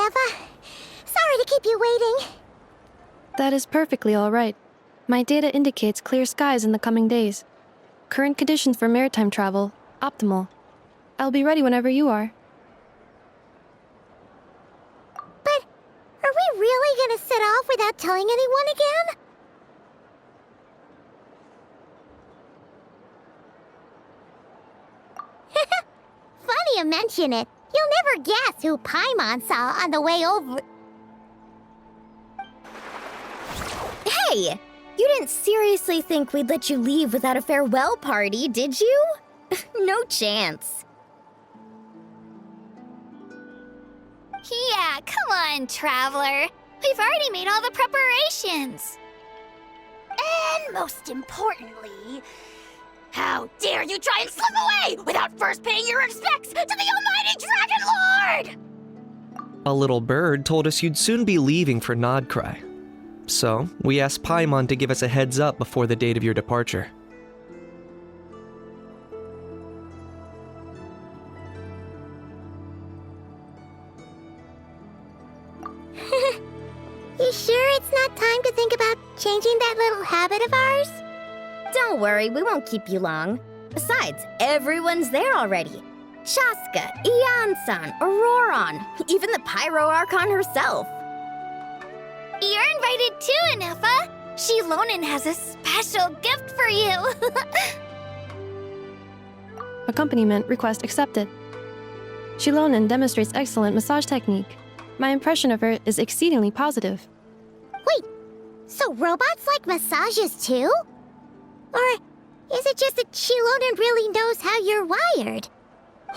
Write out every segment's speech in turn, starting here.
Neva. Sorry to keep you waiting. That is perfectly all right. My data indicates clear skies in the coming days. Current conditions for maritime travel, optimal. I'll be ready whenever you are. But are we really gonna set off without telling anyone again? Funny you mention it. You'll never guess who Paimon saw on the way over. Hey! You didn't seriously think we'd let you leave without a farewell party, did you? No chance. Yeah, come on, Traveler. We've already made all the preparations. And most importantly, how dare you try and slip away without first paying your respects to the almighty Dragon Lord! A little bird told us you'd soon be leaving for Nodcry. So, we asked Paimon to give us a heads up before the date of your departure. You sure it's not time to think about changing that little habit of ours? Don't worry, we won't keep you long. Besides, everyone's there already. Shaska, Ian-san, Auroron, even the Pyro Archon herself. You're invited too, Anefa. Shilonen has a special gift for you. Accompaniment request accepted. Shilonen demonstrates excellent massage technique. My impression of her is exceedingly positive. Wait, so robots like massages too? Or is it just that Shilonen really knows how you're wired?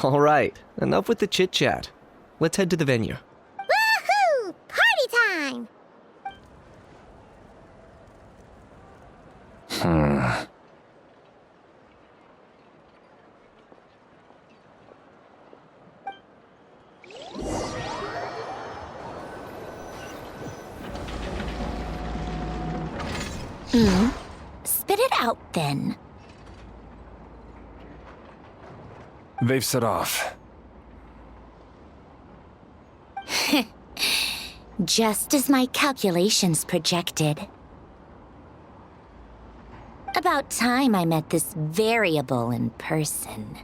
Alright, enough with the chit-chat. Let's head to the venue. Woohoo! Party time! Spit it out, then. They've set off. Just as my calculations projected. About time I met this variable in person.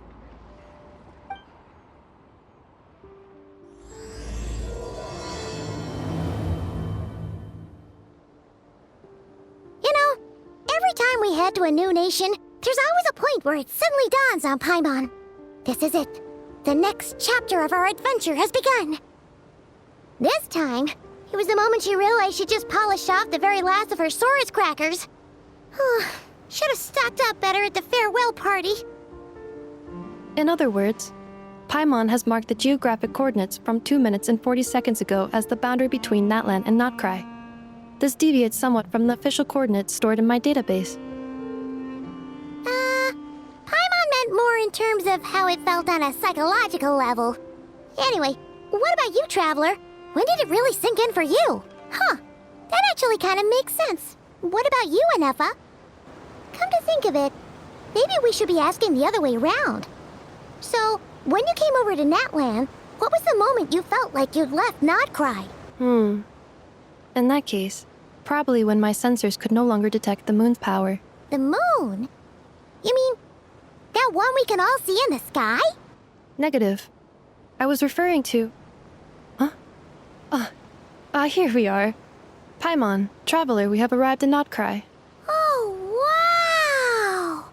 You know, every time we head to a new nation, there's always a point where it suddenly dawns on Paimon. This is it. The next chapter of our adventure has begun. This time, it was the moment she realized she just polished off the very last of her Saurus crackers. Should have stocked up better at the farewell party. In other words, Paimon has marked the geographic coordinates from 2 minutes and 40 seconds ago as the boundary between Natlan and Notcry. This deviates somewhat from the official coordinates stored in my database. Paimon meant more in terms of how it felt on a psychological level. Anyway, what about you, Traveler? When did it really sink in for you? Huh, that actually kind of makes sense. What about you, Anefa? Come to think of it, maybe we should be asking the other way around. So, when you came over to Natlan, what was the moment you felt like you'd left Nodcry? In that case, probably when my sensors could no longer detect the moon's power. The moon? You mean, that one we can all see in the sky? Negative. I was referring to... Here we are. Paimon, Traveler, we have arrived in Notcry. Oh, wow!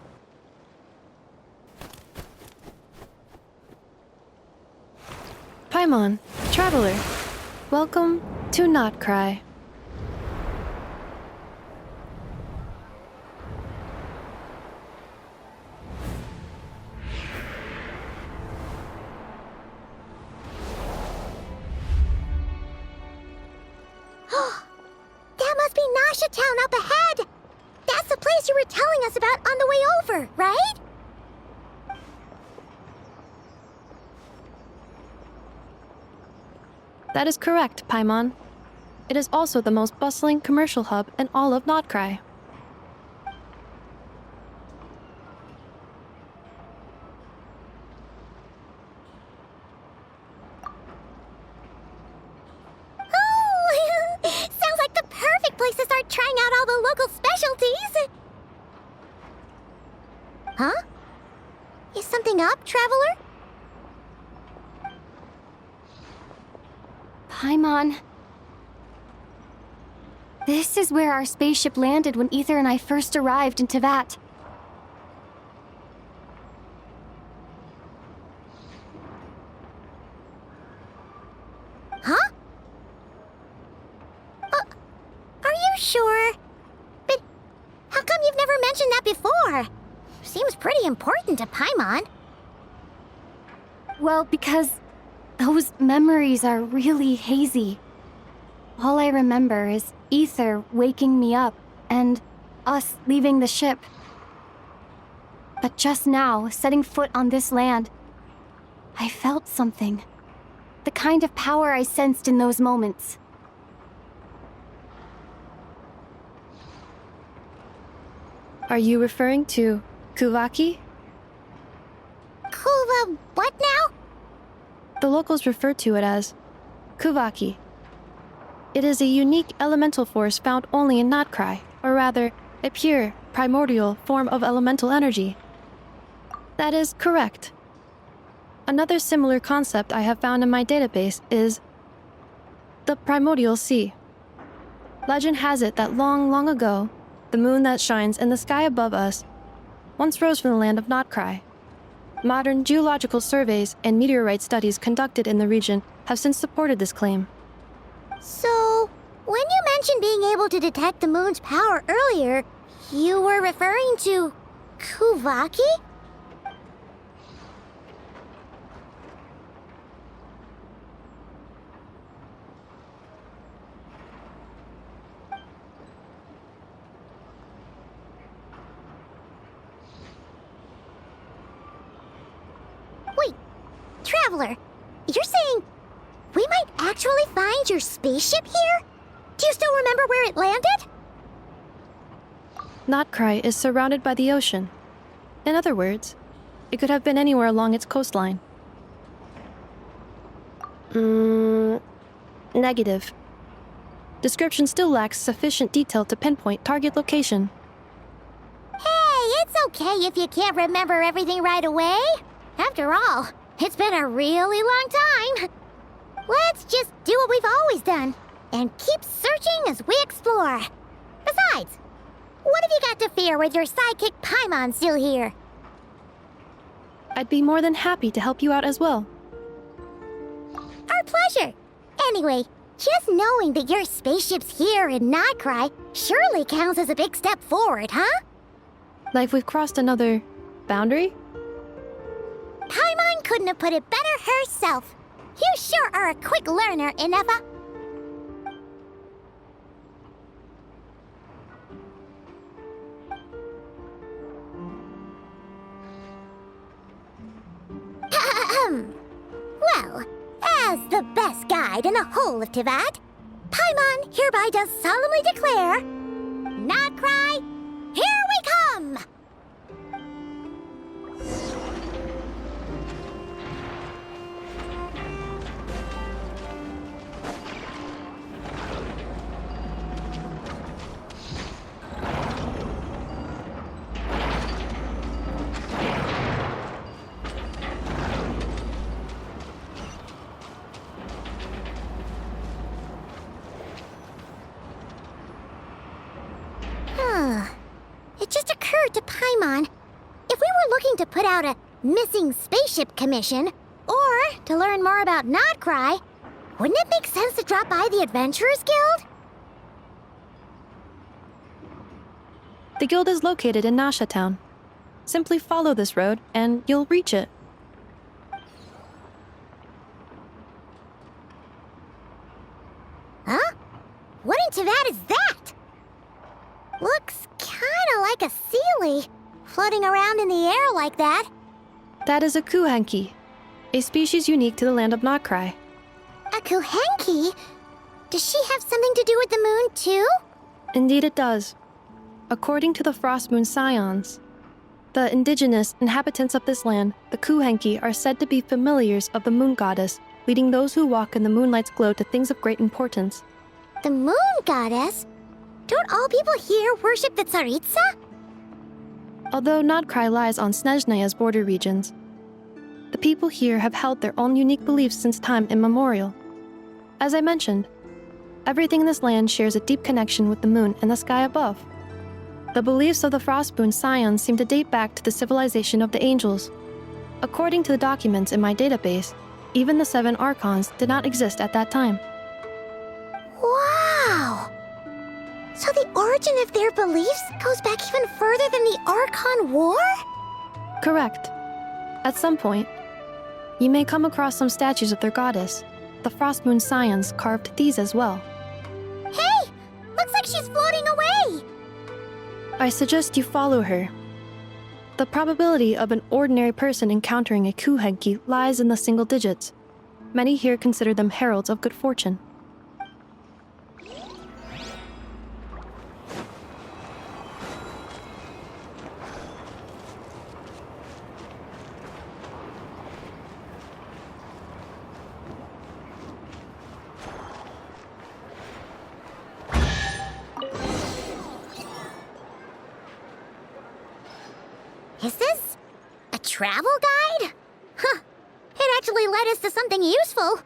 Paimon, Traveler, welcome to Notcry. That must be Nasha Town up ahead! That's the place you were telling us about on the way over, right? That is correct, Paimon. It is also the most bustling commercial hub in all of Notcry. local specialties. Huh? Is something up, traveler? Paimon. This is where our spaceship landed when Ether and I first arrived in Tevat. Huh? Are you sure? But how come you've never mentioned that before? Seems pretty important to Paimon. Well, because those memories are really hazy. All I remember is Ether waking me up and us leaving the ship. But just now, setting foot on this land, I felt something. The kind of power I sensed in those moments. Are you referring to Kuvaki? Kuva, what now? The locals refer to it as Kuvaki. It is a unique elemental force found only in Notcry, or rather, a pure, primordial form of elemental energy. That is correct. Another similar concept I have found in my database is the primordial sea. Legend has it that long, long ago, the moon that shines in the sky above us once rose from the land of Notcry. Modern geological surveys and meteorite studies conducted in the region have since supported this claim. So, when you mentioned being able to detect the moon's power earlier, you were referring to Kuvaki? Wait, Traveler, you're saying we might actually find your spaceship here? Do you still remember where it landed? Notcry is surrounded by the ocean. In other words, it could have been anywhere along its coastline. Negative. Description still lacks sufficient detail to pinpoint target location. Hey, it's okay if you can't remember everything right away. After all, it's been a really long time. Let's just do what we've always done and keep searching as we explore. Besides, what have you got to fear with your sidekick Paimon still here? I'd be more than happy to help you out as well. Our pleasure. Anyway, just knowing that your spaceship's here in Notcry surely counts as a big step forward, huh? Like we've crossed another boundary? Paimon couldn't have put it better herself. You sure are a quick learner, Inefa. Well, as the best guide in the whole of Tevat, Paimon hereby does solemnly declare, Notcry, here we come! It just occurred to Paimon, if we were looking to put out a missing spaceship commission, or to learn more about Notcry, wouldn't it make sense to drop by the Adventurers Guild? The guild is located in Nasha Town. Simply follow this road and you'll reach it. Huh? What in Tevat is that? Looks kinda like a Sealy, floating around in the air like that. That is a Kuhenki, a species unique to the land of Notcry. A Kuhenki? Does she have something to do with the moon, too? Indeed it does. According to the Frost Moon Scions, the indigenous inhabitants of this land, the Kuhenki, are said to be familiars of the moon goddess, leading those who walk in the moonlight's glow to things of great importance. The moon goddess? Don't all people here worship the Tsaritsa? Although Nodcry lies on Snezhneya's border regions, the people here have held their own unique beliefs since time immemorial. As I mentioned, everything in this land shares a deep connection with the moon and the sky above. The beliefs of the Frostmoon Scions seem to date back to the civilization of the angels. According to the documents in my database, even the 7 Archons did not exist at that time. Wow! So the origin of their beliefs goes back even further than the Archon War? Correct. At some point, you may come across some statues of their goddess. The Frostmoon Scions carved these as well. Hey! Looks like she's floating away! I suggest you follow her. The probability of an ordinary person encountering a Kuhenki lies in the single digits. Many here consider them heralds of good fortune. Is this a travel guide? Huh. It actually led us to something useful.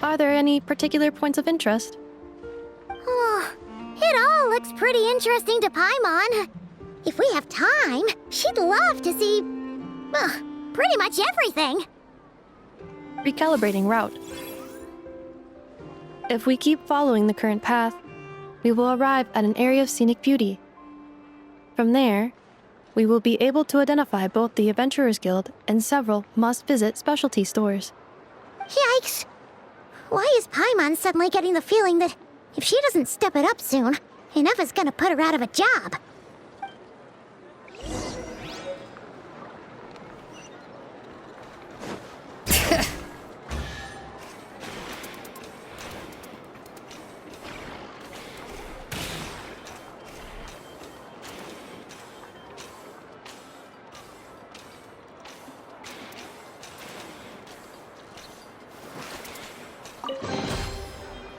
Are there any particular points of interest? Oh, it all looks pretty interesting to Paimon. If we have time, she'd love to see, pretty much everything. Recalibrating route. If we keep following the current path, we will arrive at an area of scenic beauty. From there, we will be able to identify both the Adventurers Guild and several must-visit specialty stores. Yikes! Why is Paimon suddenly getting the feeling that if she doesn't step it up soon, enough is gonna put her out of a job?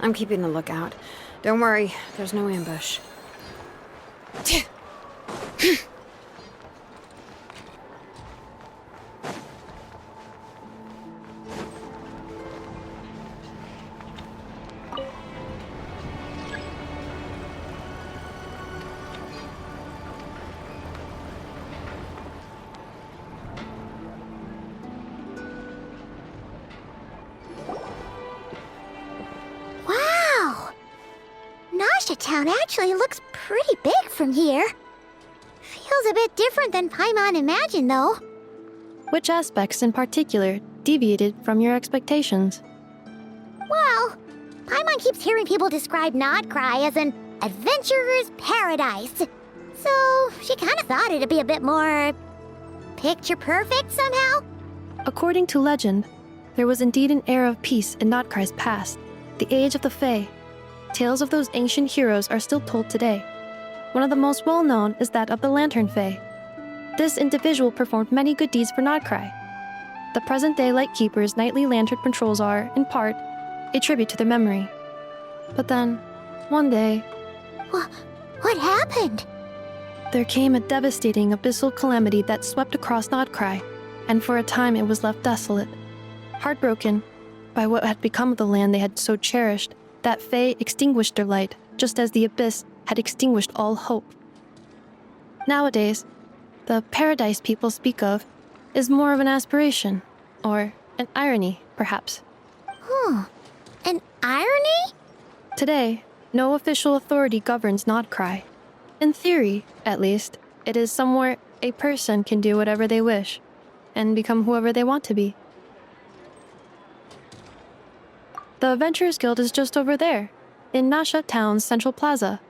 I'm keeping a lookout. Don't worry, there's no ambush. Wow! Nasha Town actually looks pretty big from here. Feels a bit different than Paimon imagined, though. Which aspects in particular deviated from your expectations? Well, Paimon keeps hearing people describe Nodcry as an adventurer's paradise. So she kind of thought it'd be a bit more picture perfect somehow. According to legend, there was indeed an era of peace in Nodcry's past, the age of the Fae. Tales of those ancient heroes are still told today. One of the most well-known is that of the Lantern Fae. This individual performed many good deeds for Nodcry. The present-day Lightkeeper's nightly lantern patrols are, in part, a tribute to their memory. But then, one day, What happened? there came a devastating abyssal calamity that swept across Nodcry, and for a time it was left desolate. Heartbroken by what had become of the land they had so cherished, that Fae extinguished their light, just as the abyss had extinguished all hope. Nowadays, the paradise people speak of is more of an aspiration, or an irony, perhaps. An irony? Today, no official authority governs Nodcry. In theory, at least, it is somewhere a person can do whatever they wish and become whoever they want to be. The Adventurers Guild is just over there, in Nasha Town's central plaza,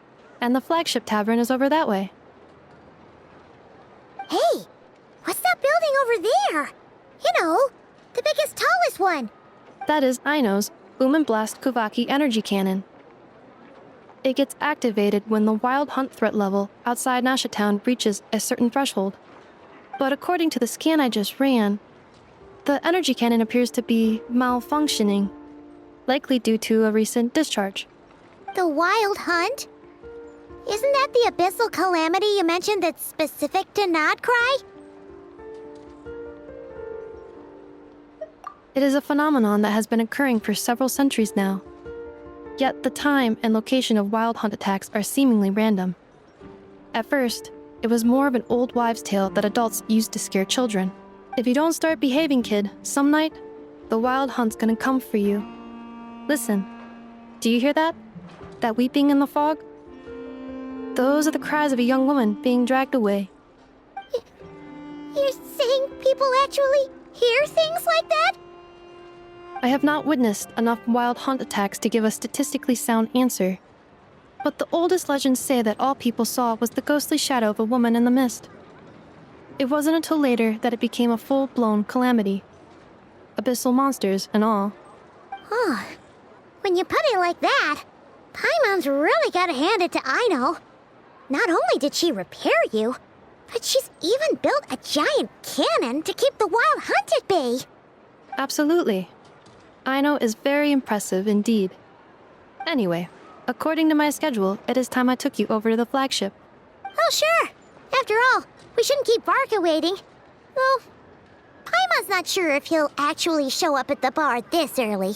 and the flagship tavern is over that way. Hey, what's that building over there? You know, the biggest, tallest one. That is Aino's Boom and Blast Kuvaki energy cannon. It gets activated when the wild hunt threat level outside Nasha Town reaches a certain threshold. But according to the scan I just ran, the energy cannon appears to be malfunctioning, likely due to a recent discharge. The Wild Hunt? Isn't that the abyssal calamity you mentioned that's specific to Nodcry? It is a phenomenon that has been occurring for several centuries now. Yet the time and location of wild hunt attacks are seemingly random. At first, it was more of an old wives' tale that adults used to scare children. If you don't start behaving, kid, some night, the wild hunt's gonna come for you. Listen, do you hear that? That weeping in the fog? Those are the cries of a young woman being dragged away. You're saying people actually hear things like that? I have not witnessed enough wild hunt attacks to give a statistically sound answer. But the oldest legends say that all people saw was the ghostly shadow of a woman in the mist. It wasn't until later that it became a full-blown calamity. Abyssal monsters and all. Oh, when you put it like that, Paimon's really gotta hand it to Aino. Not only did she repair you, but she's even built a giant cannon to keep the wild hunt at bay. Absolutely. Aino is very impressive indeed. Anyway, according to my schedule, it is time I took you over to the flagship. Oh, sure. After all, we shouldn't keep Varka waiting. Well, Paimon's not sure if he'll actually show up at the bar this early.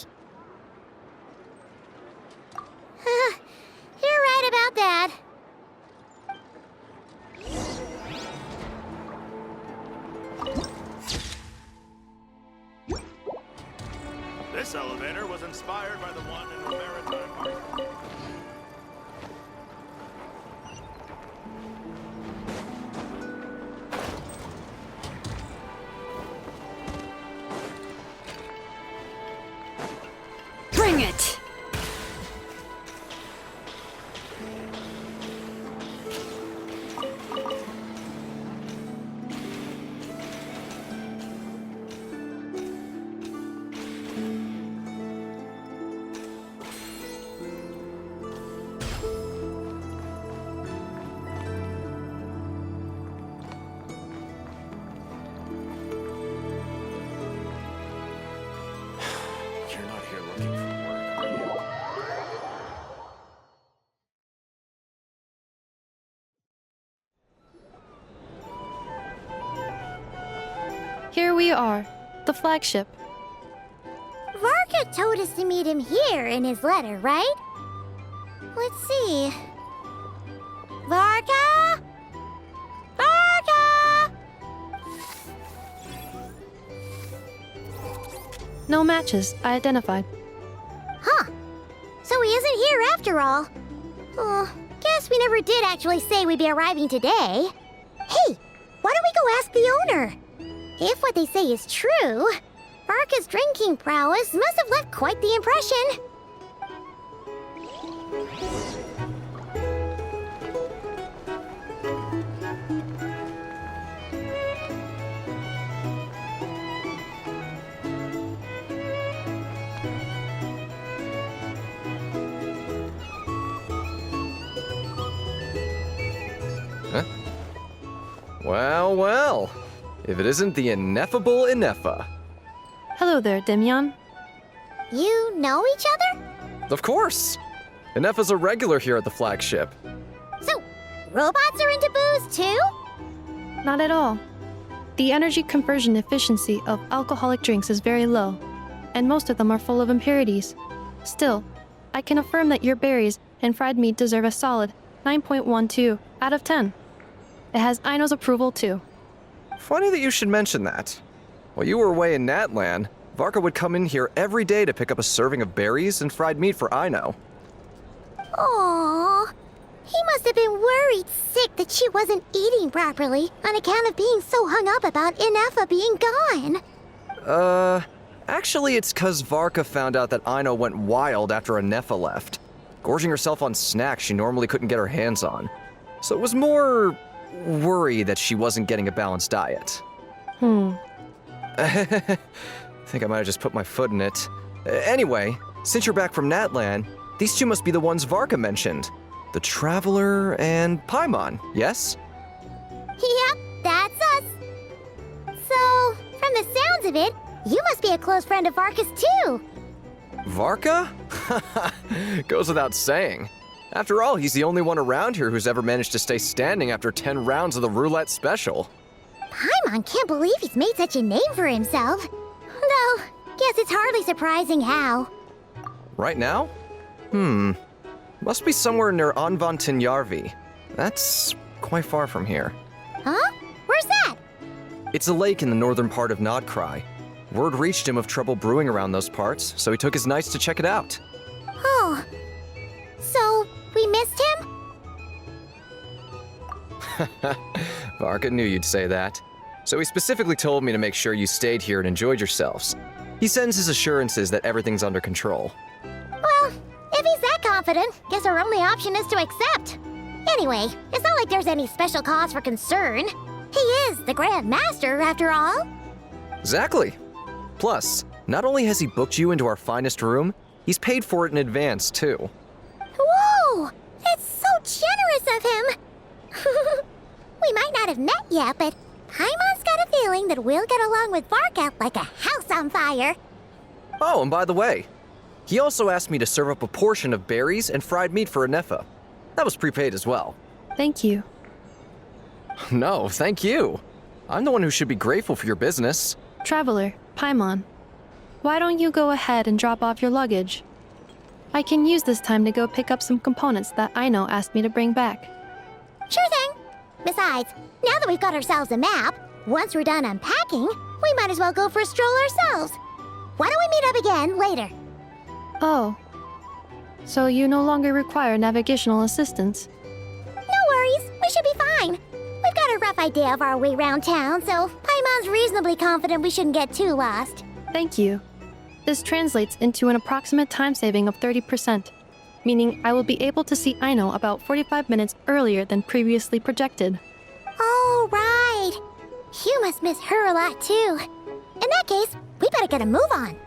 You're right about that. This elevator was inspired by the one in the Maritime Harbor. Bring it! You're not here looking for work, are you? Here we are, the flagship. Varka told us to meet him here in his letter, right? Let's see. Varka? Varka! No matches, I identified. Huh. So he isn't here after all. Oh, guess we never did actually say we'd be arriving today. Hey, why don't we go ask the owner? If what they say is true, Varka's drinking prowess must have left quite the impression. Well, well. If it isn't the ineffable Ineffa. Hello there, Demyon. You know each other? Of course. Ineffa's a regular here at the flagship. So, robots are into booze too? Not at all. The energy conversion efficiency of alcoholic drinks is very low, and most of them are full of impurities. Still, I can affirm that your berries and fried meat deserve a solid 9.12 out of 10. It has Aino's approval too. Funny that you should mention that. While you were away in Natlan, Varka would come in here every day to pick up a serving of berries and fried meat for Aino. Aww. He must have been worried sick that she wasn't eating properly on account of being so hung up about Ineffa being gone. Actually, it's 'cause Varka found out that Aino went wild after Ineffa left, gorging herself on snacks she normally couldn't get her hands on. So it was more worry that she wasn't getting a balanced diet. I think I might have just put my foot in it. Anyway, since you're back from Natlan, these two must be the ones Varka mentioned. The Traveler and Paimon, yes? Yep, that's us. So, from the sounds of it, you must be a close friend of Varka's too. Varka? Goes without saying. After all, he's the only one around here who's ever managed to stay standing after 10 rounds of the roulette special. Paimon can't believe he's made such a name for himself. Though, guess it's hardly surprising how. Right now? Must be somewhere near Anvantinyarvi. That's quite far from here. Huh? Where's that? It's a lake in the northern part of Nodcry. Word reached him of trouble brewing around those parts, so he took his knights to check it out. Oh. So, we missed him? Varka knew you'd say that. So he specifically told me to make sure you stayed here and enjoyed yourselves. He sends his assurances that everything's under control. Well, if he's that confident, guess our only option is to accept. Anyway, it's not like there's any special cause for concern. He is the Grand Master, after all. Exactly. Plus, not only has he booked you into our finest room, he's paid for it in advance, too. Whoa! That's so generous of him! We might not have met yet, but Paimon's got a feeling that we'll get along with Varka like a house on fire. Oh, and by the way, he also asked me to serve up a portion of berries and fried meat for Ineffa. That was prepaid as well. Thank you. No, thank you. I'm the one who should be grateful for your business. Traveler, Paimon, why don't you go ahead and drop off your luggage? I can use this time to go pick up some components that Aino asked me to bring back. Sure thing. Besides, now that we've got ourselves a map, once we're done unpacking, we might as well go for a stroll ourselves. Why don't we meet up again later? Oh. So you no longer require navigational assistance? No worries, we should be fine. We've got a rough idea of our way around town, so Paimon's reasonably confident we shouldn't get too lost. Thank you. This translates into an approximate time saving of 30%, meaning I will be able to see Aino about 45 minutes earlier than previously projected. Oh, right. You must miss her a lot, too. In that case, we better get a move on.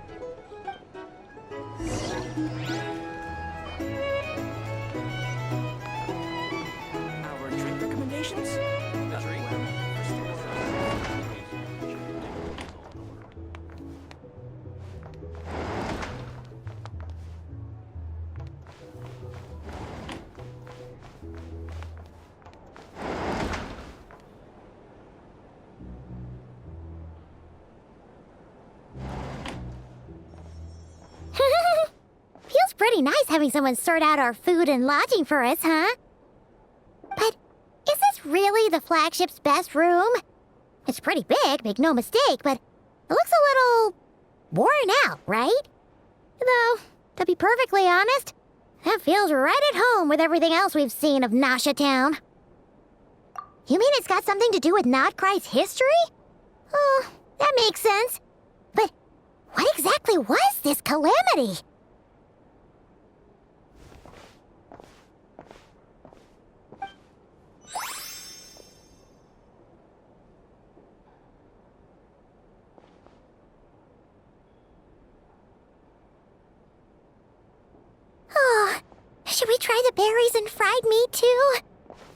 Our drink recommendations? Feels pretty nice having someone sort out our food and lodging for us, huh? But is this really the flagship's best room? It's pretty big, make no mistake, but it looks a little worn out, right? Though, to be perfectly honest, that feels right at home with everything else we've seen of Nasha Town. You mean it's got something to do with Nodcry's history? Oh, that makes sense. But what exactly was this calamity? Oh, should we try the berries and fried meat too?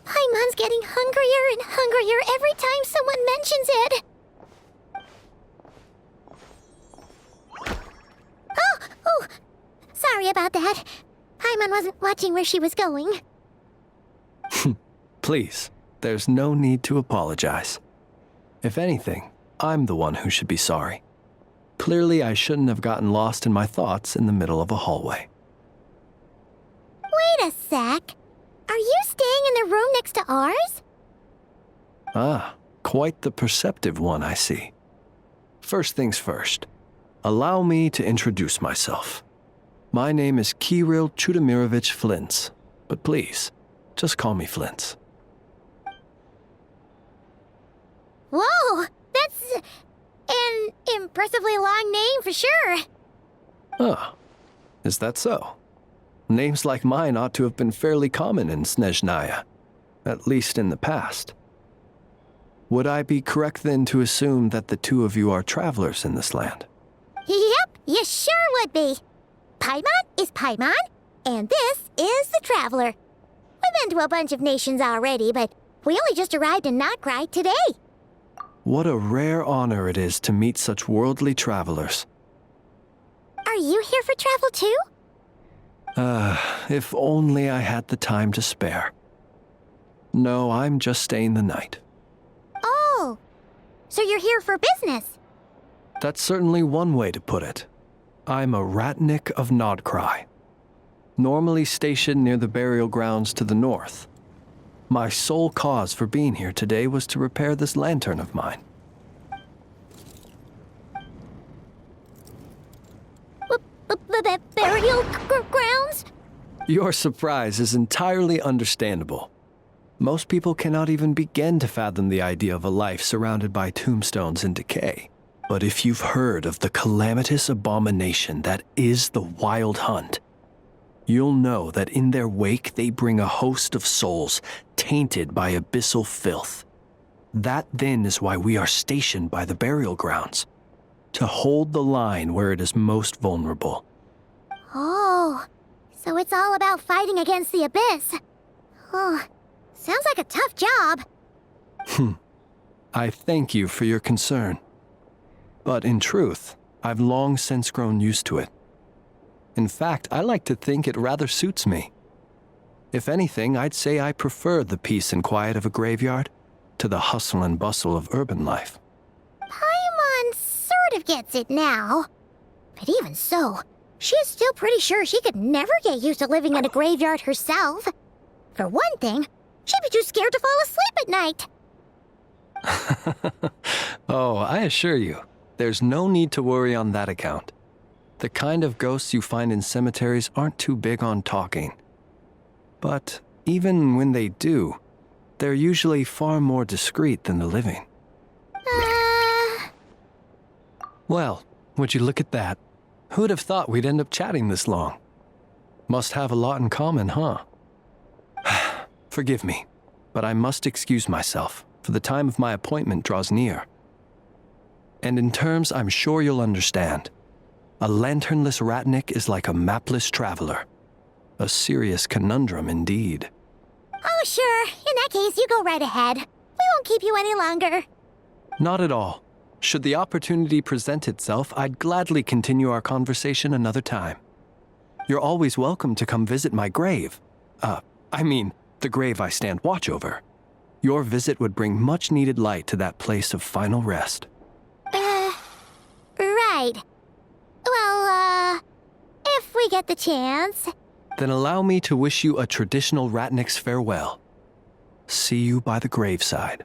Paimon's getting hungrier and hungrier every time someone mentions it. Oh, sorry about that. Paimon wasn't watching where she was going. Please, there's no need to apologize. If anything, I'm the one who should be sorry. Clearly, I shouldn't have gotten lost in my thoughts in the middle of a hallway. Wait a sec. Are you staying in the room next to ours? Ah, quite the perceptive one, I see. First things first. Allow me to introduce myself. My name is Kirill Chudamirovich Flintz, but please, just call me Flintz. Whoa, that's an impressively long name for sure. Oh, is that so? Names like mine ought to have been fairly common in Snezhnaya, at least in the past. Would I be correct then to assume that the two of you are travelers in this land? Yep, you sure would be. Paimon is Paimon, and this is the Traveler. We've been to a bunch of nations already, but we only just arrived in Notcry today. What a rare honor it is to meet such worldly travelers. Are you here for travel too? If only I had the time to spare. No, I'm just staying the night. Oh, so you're here for business? That's certainly one way to put it. I'm a Ratnik of Nodcry, normally stationed near the burial grounds to the north. My sole cause for being here today was to repair this lantern of mine. Burial grounds? Your surprise is entirely understandable. Most people cannot even begin to fathom the idea of a life surrounded by tombstones and decay. But if you've heard of the calamitous abomination that is the Wild Hunt, you'll know that in their wake they bring a host of souls tainted by abyssal filth. That then is why we are stationed by the burial grounds, to hold the line where it is most vulnerable. Oh, so it's all about fighting against the abyss. Oh, sounds like a tough job. I thank you for your concern. But in truth, I've long since grown used to it. In fact, I like to think it rather suits me. If anything, I'd say I prefer the peace and quiet of a graveyard to the hustle and bustle of urban life. Paimon sort of gets it now. But even so, she is still pretty sure she could never get used to living in a graveyard herself. For one thing, she'd be too scared to fall asleep at night. Oh, I assure you, there's no need to worry on that account. The kind of ghosts you find in cemeteries aren't too big on talking. But even when they do, they're usually far more discreet than the living. Well, would you look at that? Who'd have thought we'd end up chatting this long? Must have a lot in common, huh? Forgive me, but I must excuse myself, for the time of my appointment draws near. And in terms I'm sure you'll understand, a lanternless Ratnik is like a mapless traveler. A serious conundrum indeed. Oh, sure. In that case, you go right ahead. We won't keep you any longer. Not at all. Should the opportunity present itself, I'd gladly continue our conversation another time. You're always welcome to come visit my grave. The grave I stand watch over. Your visit would bring much-needed light to that place of final rest. Right. Well, if we get the chance. Then allow me to wish you a traditional Ratnik's farewell. See you by the graveside.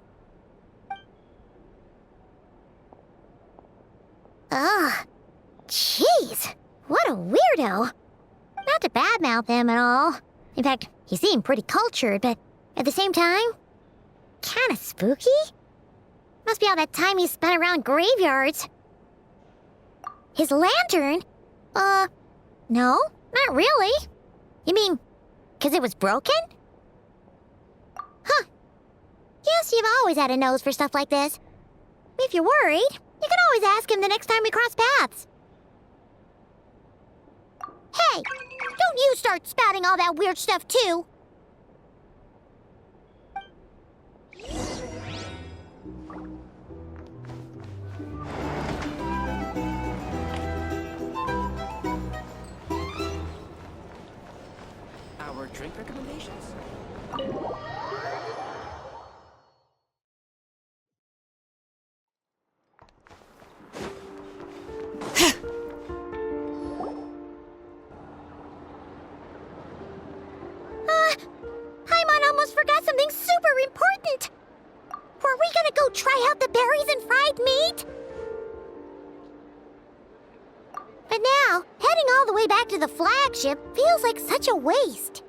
Ugh. Jeez. What a weirdo. Not to badmouth him at all. In fact, he seemed pretty cultured, but at the same time, kinda spooky? Must be all that time he spent around graveyards. His lantern? No, not really. You mean, 'cause it was broken? Huh. Guess you've always had a nose for stuff like this. If you're worried, you can always ask him the next time we cross paths. Hey, don't you start spouting all that weird stuff too. Our drink recommendations? Paimon almost forgot something super important. Were we gonna go try out the berries and fried meat? But now, heading all the way back to the flagship feels like such a waste.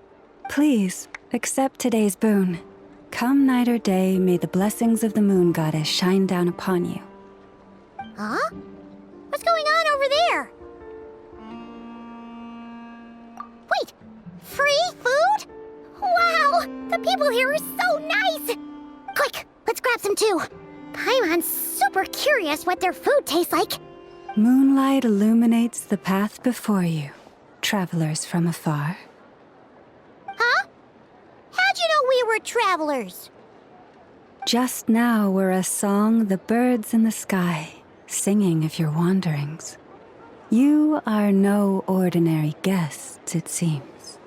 Please, accept today's boon. Come night or day, may the blessings of the moon goddess shine down upon you. Huh? What's going on over there? Wait, free food? Wow, the people here are so nice! Quick, let's grab some too. Paimon's super curious what their food tastes like. Moonlight illuminates the path before you, travelers from afar. Huh? How'd you know we were travelers? Just now were a song the birds in the sky, singing of your wanderings. You are no ordinary guests, it seems.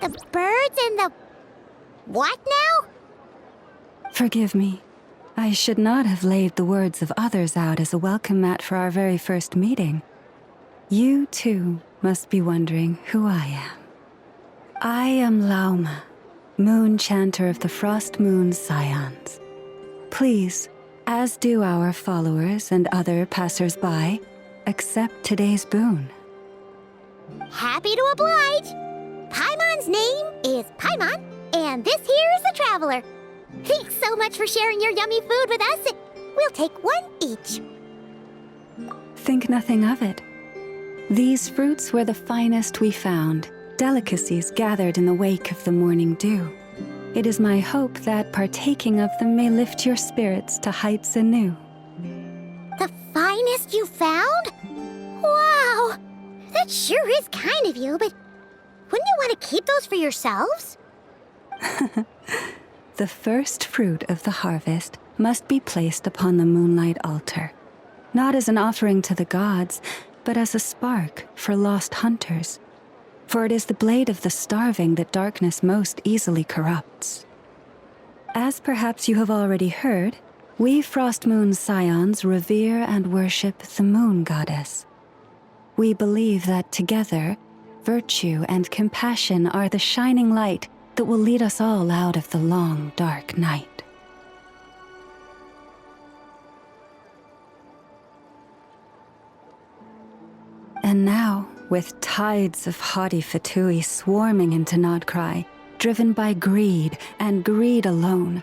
The birds and the... what now? Forgive me. I should not have laid the words of others out as a welcome mat for our very first meeting. You, too, must be wondering who I am. I am Lauma, moon chanter of the Frost Moon Scions. Please, as do our followers and other passers-by, accept today's boon. Happy to oblige. Paimon's name is Paimon, and this here is the traveler. Thanks so much for sharing your yummy food with us. We'll take one each. Think nothing of it. These fruits were the finest we found, delicacies gathered in the wake of the morning dew. It is my hope that partaking of them may lift your spirits to heights anew. The finest you found? Wow! That sure is kind of you, but wouldn't you want to keep those for yourselves? The first fruit of the harvest must be placed upon the moonlight altar, not as an offering to the gods, but as a spark for lost hunters. For it is the blade of the starving that darkness most easily corrupts. As perhaps you have already heard, we Frost Moon Scions revere and worship the moon goddess. We believe that together, virtue and compassion are the shining light that will lead us all out of the long, dark night. And now, with tides of haughty Fatui swarming into Nodcry, driven by greed and greed alone,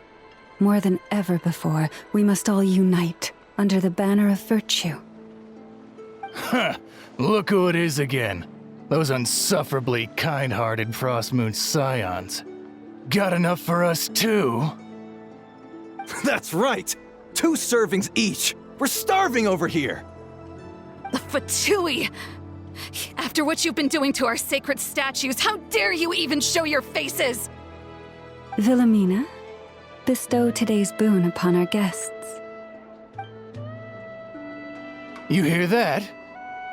more than ever before, we must all unite under the banner of virtue. Huh, look who it is again. Those unsufferably kind-hearted Frost Moon Scions. Got enough for us too? That's right! 2 servings each! We're starving over here! The Fatui! After what you've been doing to our sacred statues, how dare you even show your faces? Wilhelmina, bestow today's boon upon our guests. You hear that?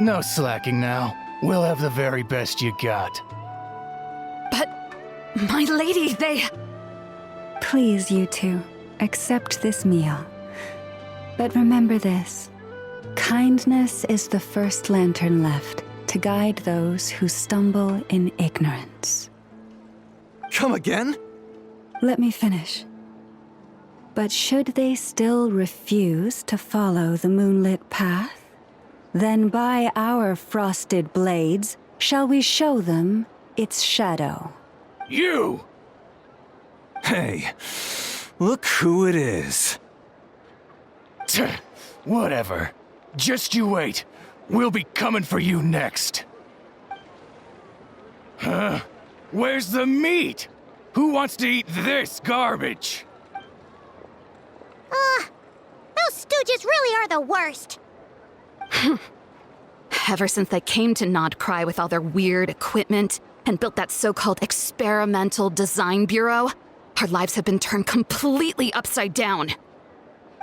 No slacking now. We'll have the very best you got. But, my lady, they... Please, you two, accept this meal. But remember this. Kindness is the first lantern left to guide those who stumble in ignorance. Come again? Let me finish. But should they still refuse to follow the moonlit path, then by our frosted blades shall we show them its shadow. You! Hey, look who it is. Whatever. Just you wait. We'll be coming for you next. Huh? Where's the meat? Who wants to eat this garbage? Those stooges really are the worst. Ever since they came to Nodcry with all their weird equipment and built that so-called experimental design bureau, our lives have been turned completely upside down.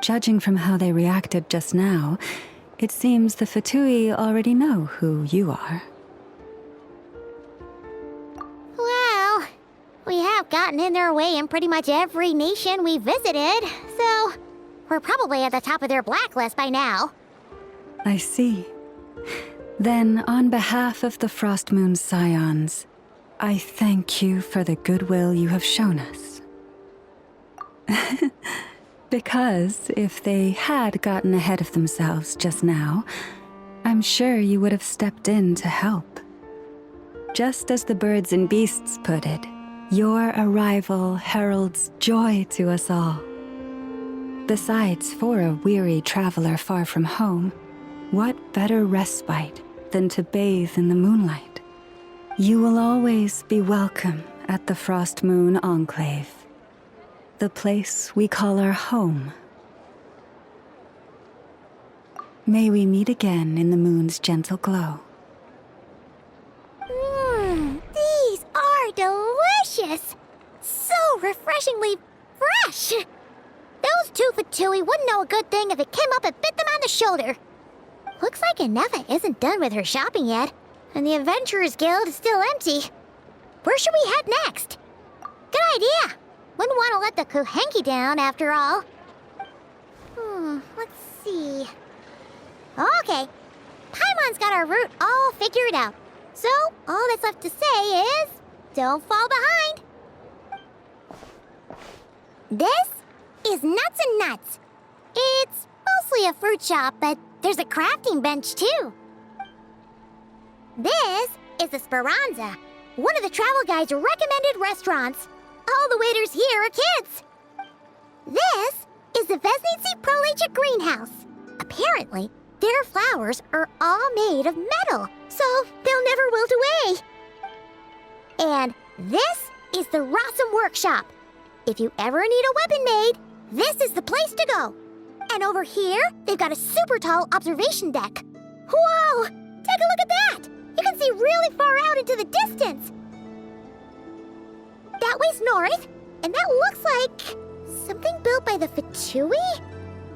Judging from how they reacted just now, it seems the Fatui already know who you are. Well, we have gotten in their way in pretty much every nation we visited, so we're probably at the top of their blacklist by now. I see. Then, on behalf of the Frost Moon Scions, I thank you for the goodwill you have shown us. Because if they had gotten ahead of themselves just now, I'm sure you would have stepped in to help. Just as the birds and beasts put it, your arrival heralds joy to us all. Besides, for a weary traveler far from home, what better respite than to bathe in the moonlight? You will always be welcome at the Frost Moon Enclave, the place we call our home. May we meet again in the moon's gentle glow. These are delicious! So refreshingly fresh! Those 2 for Tui wouldn't know a good thing if it came up and bit them on the shoulder. Looks like Inefa isn't done with her shopping yet, and the Adventurers Guild is still empty. Where should we head next? Good idea! Wouldn't want to let the Kuhenki down, after all. Let's see. Okay. Paimon's got our route all figured out. So, all that's left to say is, don't fall behind. This is Nuts and Nuts. It's mostly a fruit shop, but there's a crafting bench, too. This is the Speranza, one of the travel guide's recommended restaurants. All the waiters here are kids. This is the Vesnitsi Prolegia greenhouse. Apparently, their flowers are all made of metal, so they'll never wilt away. And this is the Rossum Workshop. If you ever need a weapon made, this is the place to go. And over here, they've got a super tall observation deck. Whoa! Take a look at that! You can see really far out into the distance. That way's north, and that looks like something built by the Fatui?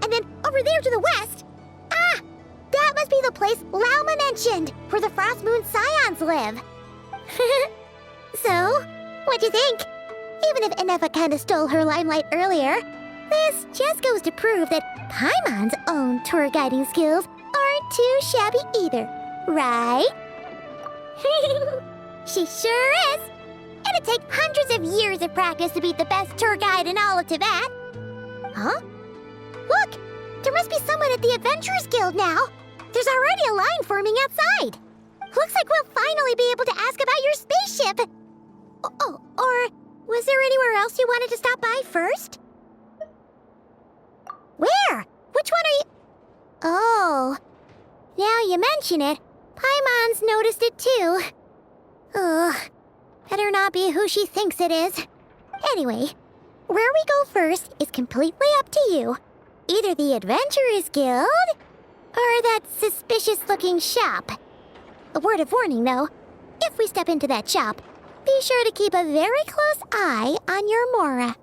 And then over there to the west, that must be the place Lauma mentioned, where the Frost Moon Scions live. So, what'd you think? Even if Inefa kinda stole her limelight earlier, this just goes to prove that Paimon's own tour guiding skills aren't too shabby either, right? She sure is! It'd take hundreds of years of practice to beat the best tour guide in all of Tibet. Huh? Look! There must be someone at the Adventurers Guild now! There's already a line forming outside! Looks like we'll finally be able to ask about your spaceship! Oh, or was there anywhere else you wanted to stop by first? Where? Which one are you... Oh. Now you mention it, Paimon's noticed it too. Ugh. Better not be who she thinks it is. Anyway, where we go first is completely up to you. Either the Adventurers Guild, or that suspicious-looking shop. A word of warning, though. If we step into that shop, be sure to keep a very close eye on your Mora.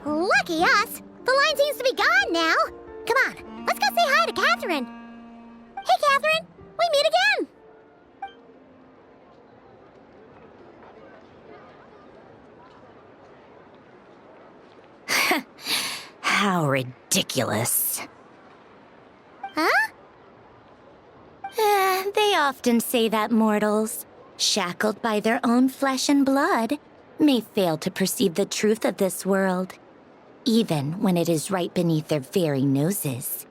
Lucky us! The line seems to be gone now! Come on, let's go say hi to Catherine! Hey, Catherine! We meet again! How ridiculous. Huh? They often say that mortals, shackled by their own flesh and blood, may fail to perceive the truth of this world, even when it is right beneath their very noses.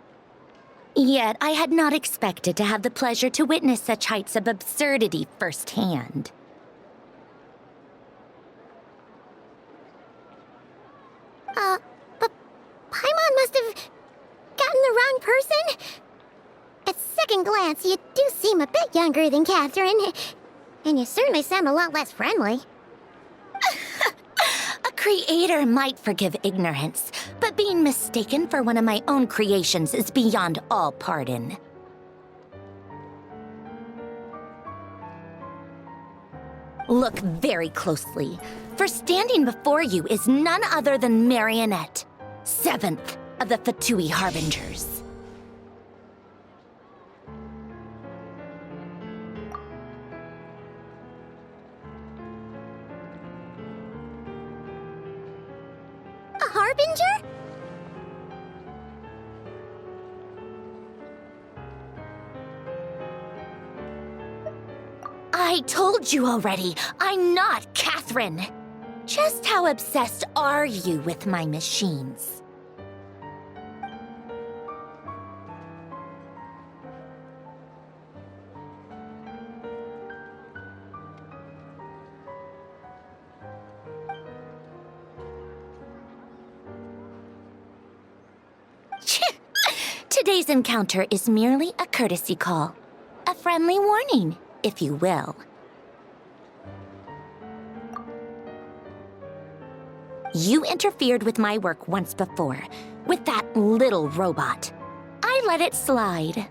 Yet I had not expected to have the pleasure to witness such heights of absurdity firsthand. But Paimon must have gotten the wrong person? At second glance, you do seem a bit younger than Catherine, and you certainly sound a lot less friendly. Creator might forgive ignorance, but being mistaken for one of my own creations is beyond all pardon. Look very closely, for standing before you is none other than Marionette, 7th of the Fatui Harbingers. A Harbinger? I told you already, I'm not Catherine. Just how obsessed are you with my machines? Today's encounter is merely a courtesy call. A friendly warning, if you will. You interfered with my work once before, with that little robot. I let it slide.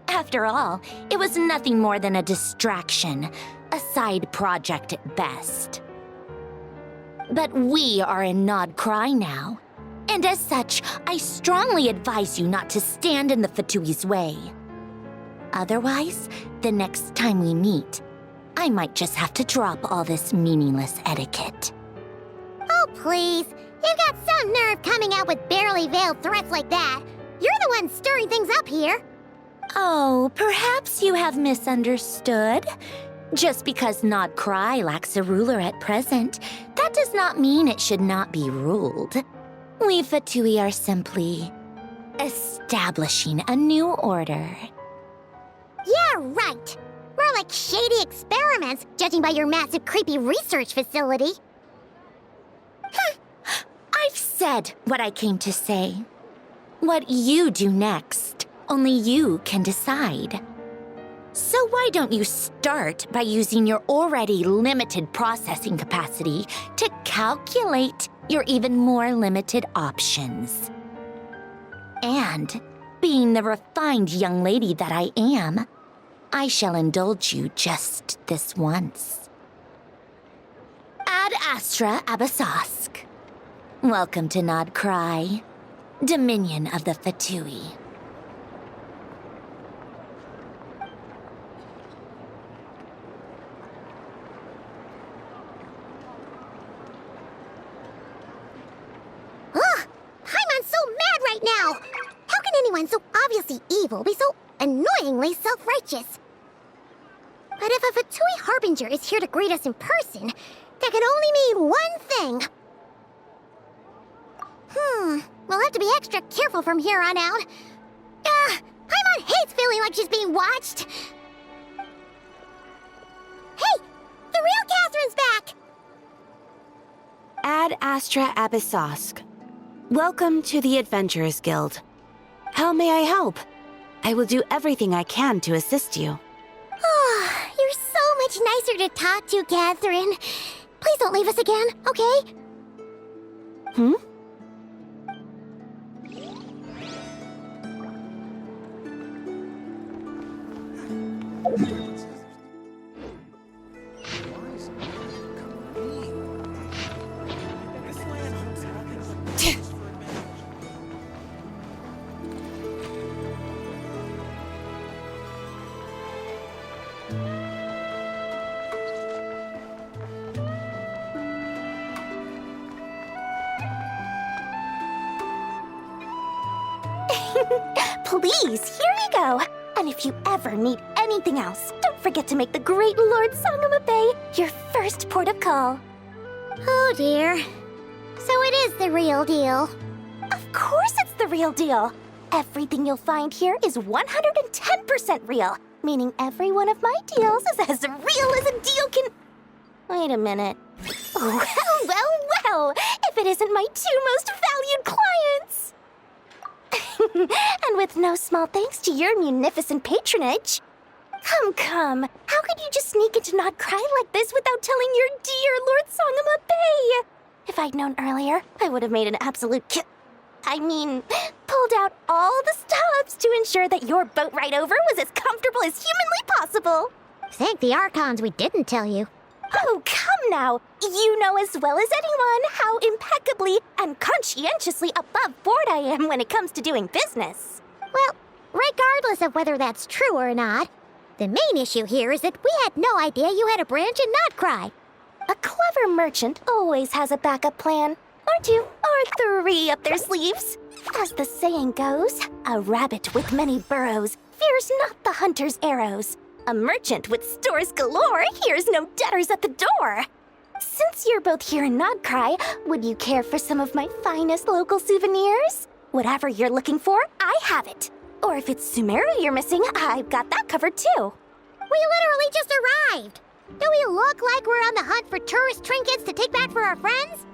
After all, it was nothing more than a distraction, a side project at best. But we are in Nod Cry now, and as such, I strongly advise you not to stand in the Fatui's way. Otherwise, the next time we meet, I might just have to drop all this meaningless etiquette. Oh, please. You've got some nerve coming out with barely veiled threats like that. You're the one stirring things up here. Oh, perhaps you have misunderstood. Just because Nod Cry lacks a ruler at present, that does not mean it should not be ruled. We Fatui are simply establishing a new order. Yeah, right. More like shady experiments, judging by your massive, creepy research facility. I've said what I came to say. What you do next, only you can decide. So why don't you start by using your already limited processing capacity to calculate your even more limited options? And, being the refined young lady that I am, I shall indulge you just this once. Ad Astra Abyssosque. Welcome to Nod Cry, Dominion of the Fatui. Ugh! Paimon's so mad right now! How can anyone so obviously evil be so annoyingly self-righteous? But if a Fatui Harbinger is here to greet us in person, that can only mean one thing. We'll have to be extra careful from here on out. Paimon hates feeling like she's being watched. Hey! The real Catherine's back! Ad Astra Abyssosque. Welcome to the Adventurers Guild. How may I help? I will do everything I can to assist you. You're so much nicer to talk to, Catherine. Please don't leave us again, okay? Please, here you go. And if you ever need anything else, don't forget to make the great Lord Sangama Bay your first port of call. Oh dear. So it is the real deal. Of course it's the real deal. Everything you'll find here is 110% real, meaning every one of my deals is as real as a deal can... Wait a minute. Well, if it isn't my two most valued clients! And with no small thanks to your munificent patronage. Come. How could you just sneak into Nod Cry like this without telling your dear Lord Sangama Bay? If I'd known earlier, I would have made an absolute pulled out all the stops to ensure that your boat ride over was as comfortable as humanly possible. Thank the Archons we didn't tell you. Oh, come now. You know as well as anyone how impeccably and conscientiously above board I am when it comes to doing business. Well, regardless of whether that's true or not, the main issue here is that we had no idea you had a branch in Notcry. A clever merchant always has a backup plan, or two, or three up their sleeves. As the saying goes, a rabbit with many burrows fears not the hunter's arrows. A merchant with stores galore hears no debtors at the door. Since you're both here in Nodcry, would you care for some of my finest local souvenirs? Whatever you're looking for, I have it. Or if it's Sumeru you're missing, I've got that covered too. We literally just arrived. Do we look like we're on the hunt for tourist trinkets to take back for our friends?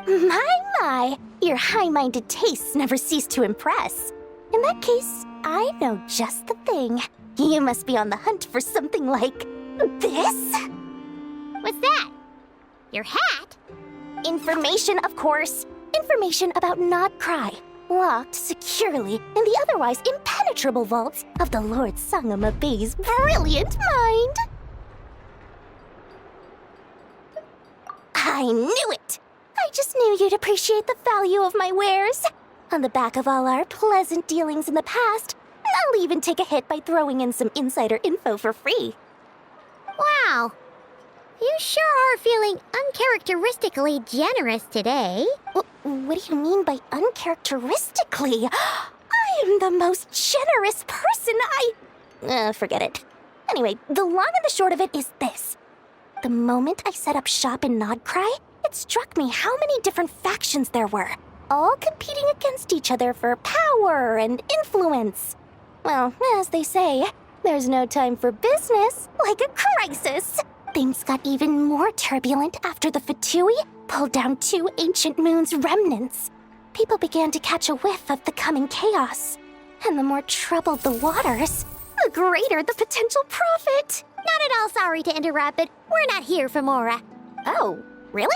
My, your high-minded tastes never cease to impress. In that case, I know just the thing. You must be on the hunt for something like this? What's that? Your hat? Information, of course. Information about Nodcry, locked securely in the otherwise impenetrable vaults of the Lord Sangama Bay's brilliant mind. I knew it! I just knew you'd appreciate the value of my wares. On the back of all our pleasant dealings in the past, I'll even take a hit by throwing in some insider info for free. Wow. You sure are feeling uncharacteristically generous today. What do you mean by uncharacteristically? I am the most generous person forget it. Anyway, the long and the short of it is this. The moment I set up shop in Nodcry, it struck me how many different factions there were, all competing against each other for power and influence. Well, as they say, there's no time for business like a crisis. Things got even more turbulent after the Fatui pulled down 2 ancient moon's remnants. People began to catch a whiff of the coming chaos. And the more troubled the waters, the greater the potential profit. Not at all sorry to interrupt, but we're not here for Mora. Oh, really?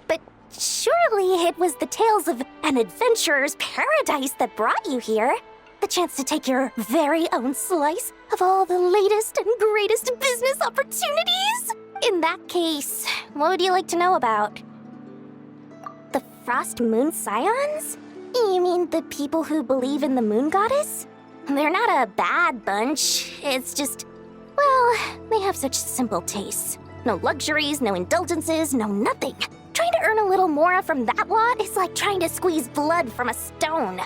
But surely it was the tales of an adventurer's paradise that brought you here. The chance to take your very own slice of all the latest and greatest business opportunities? In that case, what would you like to know about? The Frost Moon Scions? You mean the people who believe in the moon goddess? They're not a bad bunch. It's just, well, they have such simple tastes. No luxuries, no indulgences, no nothing. Trying to earn a little more from that lot is like trying to squeeze blood from a stone.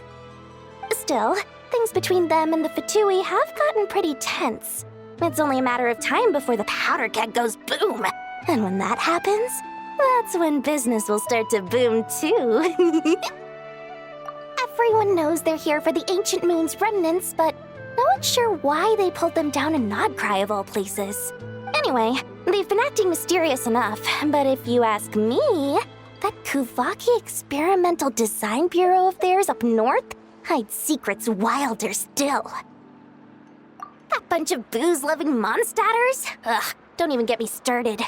Still, things between them and the Fatui have gotten pretty tense. It's only a matter of time before the powder keg goes boom. And when that happens, that's when business will start to boom too. Everyone knows they're here for the Ancient Moon's remnants, but no one's sure why they pulled them down in Nodcry of all places. Anyway, they've been acting mysterious enough, but if you ask me, that Kuvaki Experimental Design Bureau of theirs up north hides secrets wilder still. That bunch of booze-loving monstatters? Ugh, don't even get me started.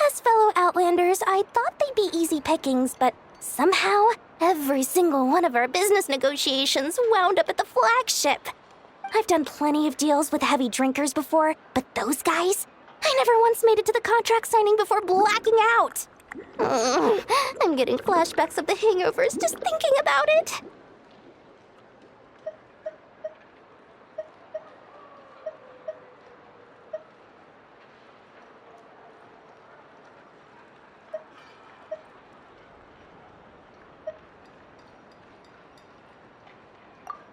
As fellow Outlanders, I thought they'd be easy pickings, but somehow, every single one of our business negotiations wound up at the flagship. I've done plenty of deals with heavy drinkers before, but those guys? I never once made it to the contract signing before blacking out. I'm getting flashbacks of the hangovers just thinking about it.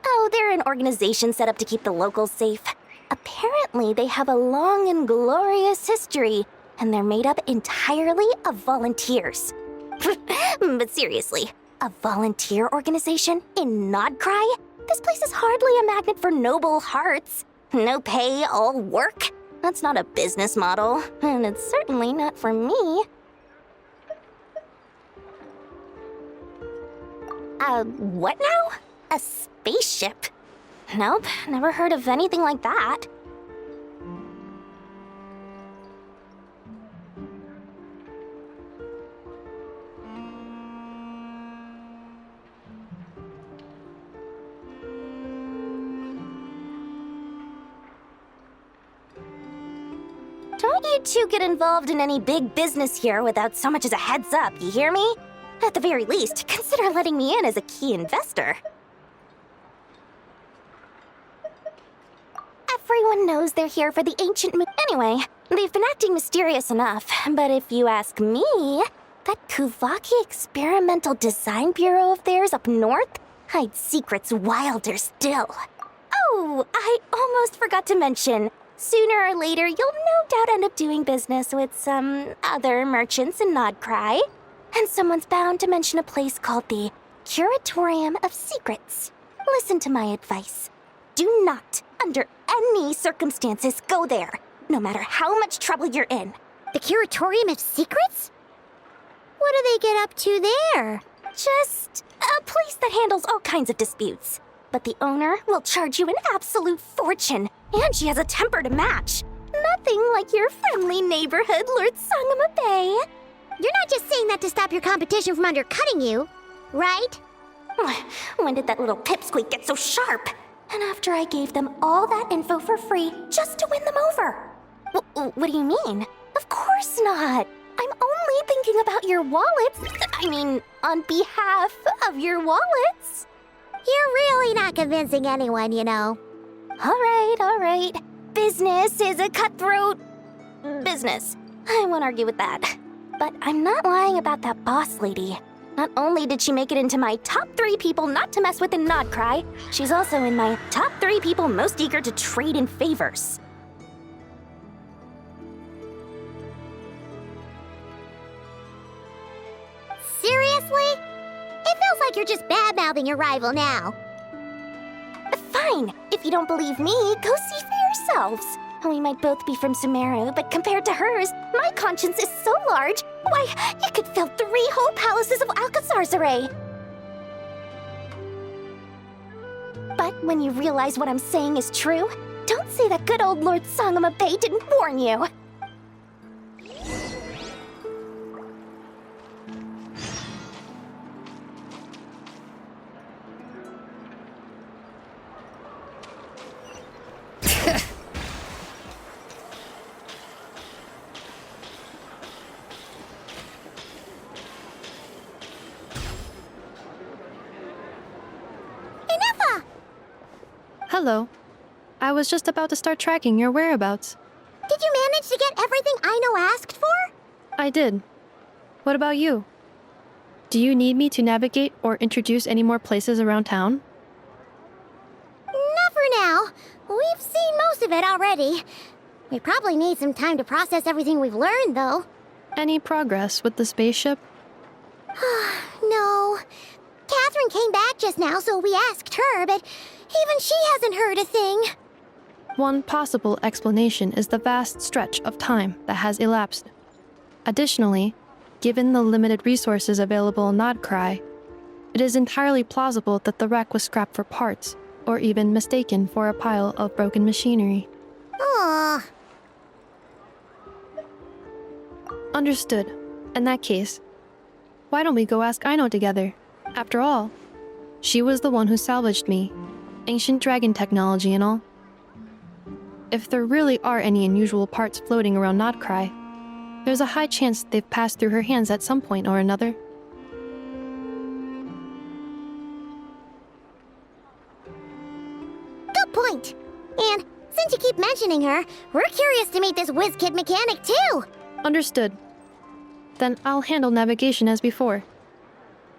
Oh, they're an organization set up to keep the locals safe. Apparently, they have a long and glorious history, and they're made up entirely of volunteers. But seriously, a volunteer organization in Nodcry? This place is hardly a magnet for noble hearts. No pay, all work? That's not a business model, and it's certainly not for me. What now? A spaceship? Nope, never heard of anything like that. Don't you two get involved in any big business here without so much as a heads up, you hear me? At the very least, consider letting me in as a key investor. Everyone knows they're here for the ancient Anyway, they've been acting mysterious enough, but if you ask me, that Kuvaki Experimental Design Bureau of theirs up north hides secrets wilder still. Oh, I almost forgot to mention. Sooner or later, you'll no doubt end up doing business with some other merchants in Nodcry. And someone's bound to mention a place called the Curatorium of Secrets. Listen to my advice. Do not, under any circumstances, go there, no matter how much trouble you're in. The Curatorium of Secrets? What do they get up to there? Just a place that handles all kinds of disputes. But the owner will charge you an absolute fortune, and she has a temper to match. Nothing like your friendly neighborhood, Lord Sangama Bay. You're not just saying that to stop your competition from undercutting you, right? When did that little pipsqueak get so sharp? And after I gave them all that info for free just to win them over. What do you mean? Of course not. I'm only thinking about your wallets. I mean, on behalf of your wallets. You're really not convincing anyone, you know. All right. Business is a cutthroat business. I won't argue with that. But I'm not lying about that boss lady. Not only did she make it into my top 3 people not to mess with in Nodcry, she's also in my top 3 people most eager to trade in favors. Seriously? It feels like you're just bad-mouthing your rival now. Fine. If you don't believe me, go see for yourselves. We might both be from Sumeru, but compared to hers, my conscience is so large, why, it could fill 3 whole palaces of Alcazar's array. But when you realize what I'm saying is true, don't say that good old Lord Sangama Bay didn't warn you. Hello. I was just about to start tracking your whereabouts. Did you manage to get everything Aino asked for? I did. What about you? Do you need me to navigate or introduce any more places around town? Not for now. We've seen most of it already. We probably need some time to process everything we've learned, though. Any progress with the spaceship? No. Catherine came back just now, so we asked her, but even she hasn't heard a thing. One possible explanation is the vast stretch of time that has elapsed. Additionally, given the limited resources available in Nodcry, it is entirely plausible that the wreck was scrapped for parts, or even mistaken for a pile of broken machinery. Aww. Understood. In that case, why don't we go ask Aino together? After all, she was the one who salvaged me. Ancient dragon technology and all. If there really are any unusual parts floating around Nodcry, there's a high chance they've passed through her hands at some point or another. Good point. And since you keep mentioning her, we're curious to meet this whiz-kid mechanic too. Understood. Then I'll handle navigation as before.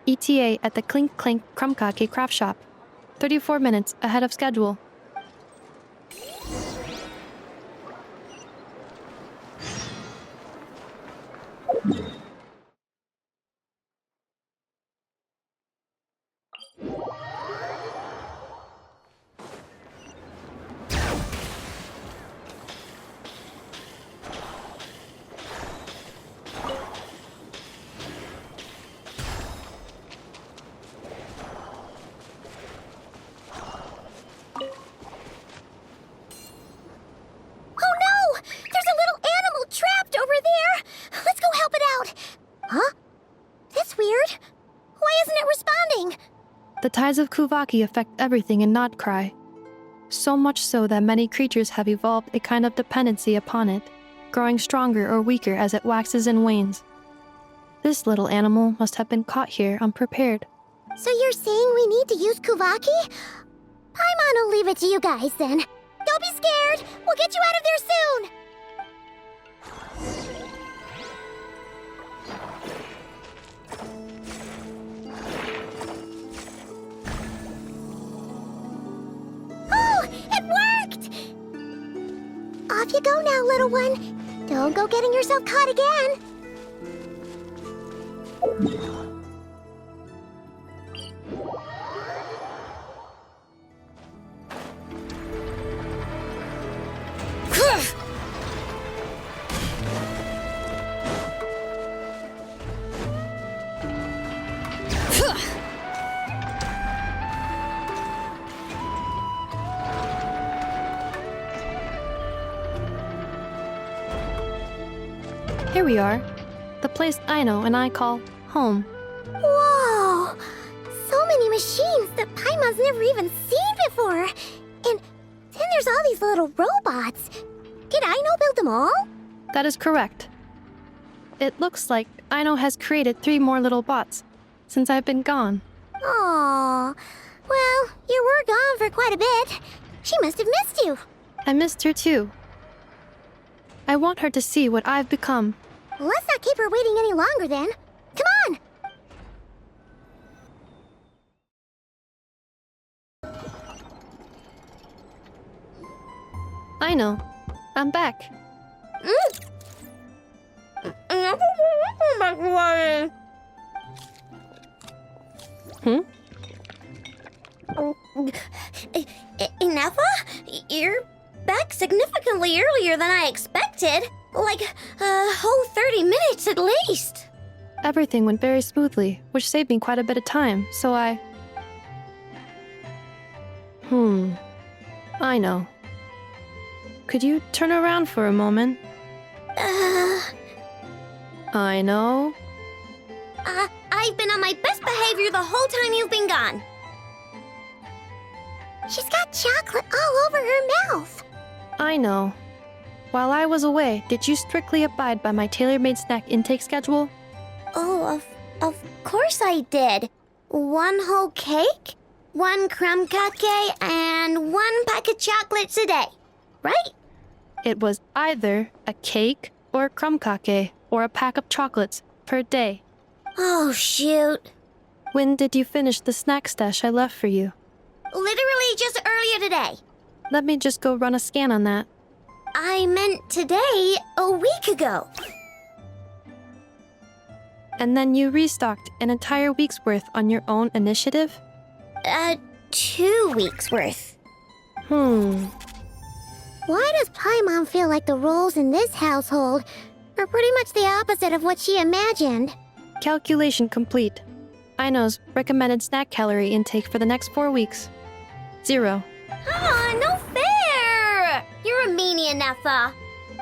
ETA at the Clink Clank Krumkake craft shop. 34 minutes ahead of schedule. The tides of Kuvaki affect everything in Nodcry. So much so that many creatures have evolved a kind of dependency upon it, growing stronger or weaker as it waxes and wanes. This little animal must have been caught here unprepared. So you're saying we need to use Kuvaki? Paimon will leave it to you guys then. Don't be scared! We'll get you out of there soon! Oh, it worked! Off you go now, little one. Don't go getting yourself caught again. Here we are, the place Aino and I call home. Whoa! So many machines that Paimon's never even seen before. And then there's all these little robots. Did Aino build them all? That is correct. It looks like Aino has created 3 more little bots since I've been gone. Aww. Well, you were gone for quite a bit. She must have missed you. I missed her too. I want her to see what I've become. Let's not keep her waiting any longer then. Come on! Aino, I'm back. Ineffa? You're back significantly earlier than I expected. Like a whole 30 minutes at least. Everything went very smoothly, which saved me quite a bit of time, so I know. Could you turn around for a moment? I know. I've been on my best behavior the whole time you've been gone. She's got chocolate all over her mouth. I know. While I was away, did you strictly abide by my tailor-made snack intake schedule? Oh, of course I did. 1 whole cake, 1 crumb cake, and 1 pack of chocolates a day, right? It was either a cake or a crumb cake or a pack of chocolates per day. Oh, shoot. When did you finish the snack stash I left for you? Literally just earlier today. Let me just go run a scan on that. I meant today, a week ago. And then you restocked an entire week's worth on your own initiative? 2 weeks worth. Why does Paimon feel like the roles in this household are pretty much the opposite of what she imagined? Calculation complete. Aino's recommended snack calorie intake for the next 4 weeks. 0. No fair! You're a meanie, Ineffa.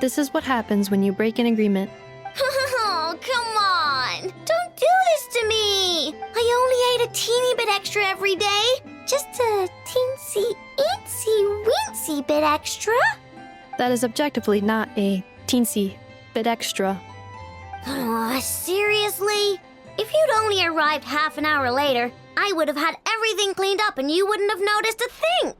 This is what happens when you break an agreement. Oh, come on! Don't do this to me! I only ate a teeny bit extra every day. Just a teensy bit extra. That is objectively not a teensy bit extra. Oh, seriously? If you'd only arrived half an hour later, I would have had everything cleaned up and you wouldn't have noticed a thing.